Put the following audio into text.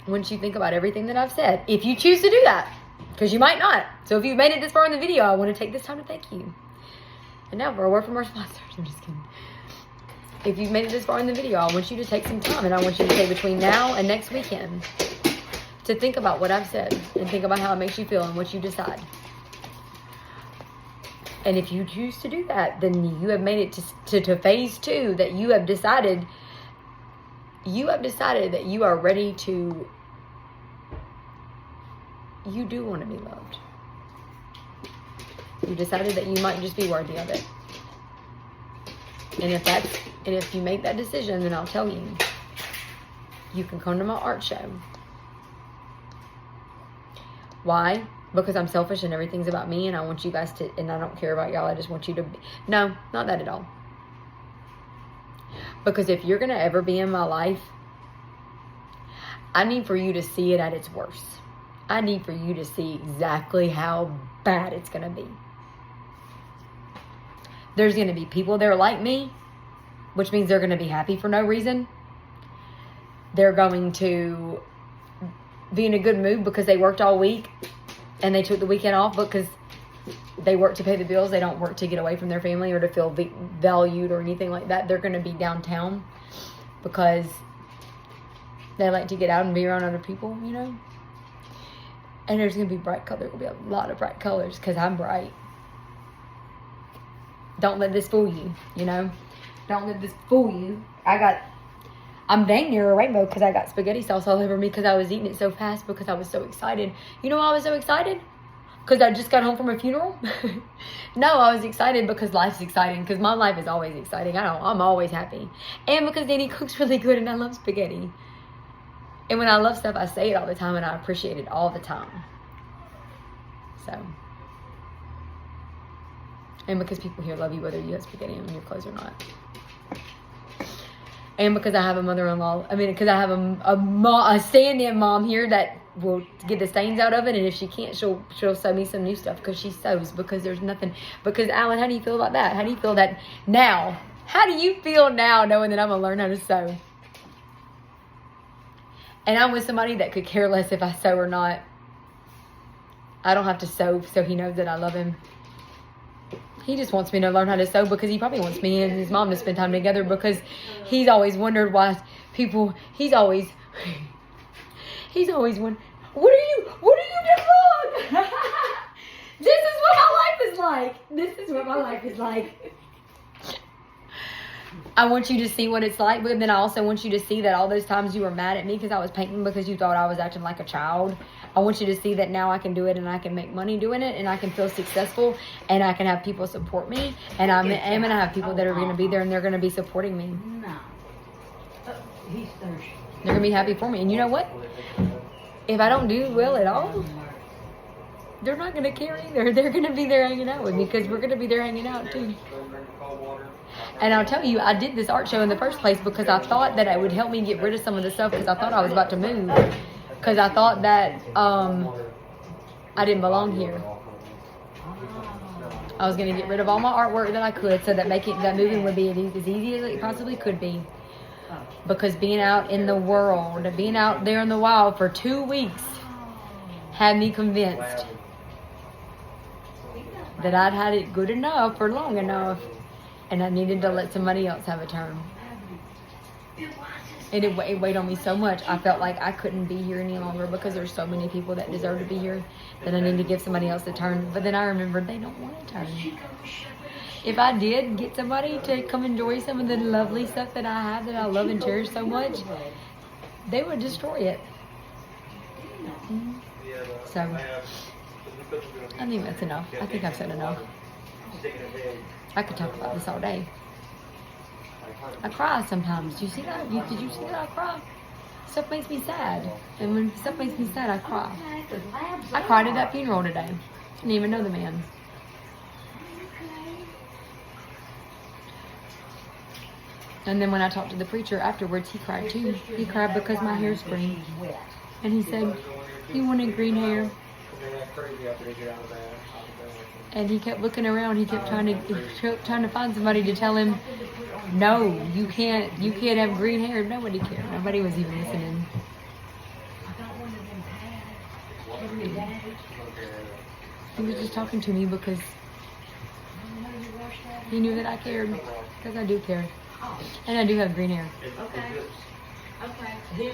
once you think about everything that I've said, if you choose to do that, because you might not. So if you've made it this far in the video, I want to take this time to thank you. And now for a word from our sponsors. I'm just kidding. If you've made it this far in the video, I want you to take some time, and I want you to take between now and next weekend to think about what I've said and think about how it makes you feel and what you decide. And if you choose to do that, then you have made it to phase 2, that you have decided that you are ready to, you do want to be loved. You decided that you might just be worthy of it. And if you make that decision, then I'll tell you, you can come to my art show. Why? Because I'm selfish and everything's about me, and I want you guys to, and I don't care about y'all, I just want you to be, no, not that at all. Because if you're going to ever be in my life, I need for you to see it at its worst. I need for you to see exactly how bad it's going to be. There's going to be people there like me, which means they're going to be happy for no reason. They're going to be in a good mood because they worked all week and they took the weekend off because they work to pay the bills. They don't work to get away from their family or to feel valued or anything like that. They're going to be downtown because they like to get out and be around other people, you know. And there's going to be bright colors. There will be a lot of bright colors because I'm bright. Don't let this fool you, you know. Don't let this fool you. I'm dang near a rainbow because I got spaghetti sauce all over me because I was eating it so fast because I was so excited. You know why I was so excited? Because I just got home from a funeral? No, I was excited because life's exciting. Because my life is always exciting. I'm always happy. And because Danny cooks really good and I love spaghetti. And when I love stuff, I say it all the time and I appreciate it all the time. So. And because people here love you whether you have spaghetti on your clothes or not. And because I have a mother-in-law, because I have a stand-in mom here that will get the stains out of it. And if she can't, she'll sew me some new stuff because she sews. Because there's nothing. Because, Alan, how do you feel about that? How do you feel that now? How do you feel now knowing that I'm going to learn how to sew? And I'm with somebody that could care less if I sew or not. I don't have to sew so he knows that I love him. He just wants me to learn how to sew because he probably wants me and his mom to spend time together because he's always wondered why people, he's always wondered, what are you doing wrong? This is what my life is like. This is what my life is like. I want you to see what it's like, but then I also want you to see that all those times you were mad at me because I was painting because you thought I was acting like a child. I want you to see that now I can do it and I can make money doing it and I can feel successful and I can have people support me and I'm going to have people that are going to be there and they're going to be supporting me. No. He's thirsty. They're going to be happy for me. And you know what? If I don't do well at all, they're not going to care either. They're going to be there hanging out with me because we're going to be there hanging out too. And I'll tell you, I did this art show in the first place because I thought that it would help me get rid of some of the stuff because I thought I was about to move. Because I thought that I didn't belong here. I was going to get rid of all my artwork that I could so that that moving would be as easy as it possibly could be. Because being out in the world, being out there in the wild for 2 weeks had me convinced that I'd had it good enough for long enough and I needed to let somebody else have a turn. And it weighed on me so much. I felt like I couldn't be here any longer because there's so many people that deserve to be here that I need to give somebody else a turn. But then I remembered they don't want a turn. If I did get somebody to come enjoy some of the lovely stuff that I have that I love and cherish so much, they would destroy it. So, I think that's enough. I think I've said enough. I could talk about this all day. I cry sometimes. Do you see that? Did you see that I cry? Stuff makes me sad. And when stuff makes me sad, I cry. I cried at that funeral today. Didn't even know the man. And then when I talked to the preacher afterwards, he cried too. He cried because my hair's green. And he said, he wanted green hair. And he kept looking around. He kept trying to find somebody to tell him, no, you can't have green hair. Nobody cared. Nobody was even listening. He was just talking to me because he knew that I cared. Because I do care. And I do have green hair. Okay. Okay.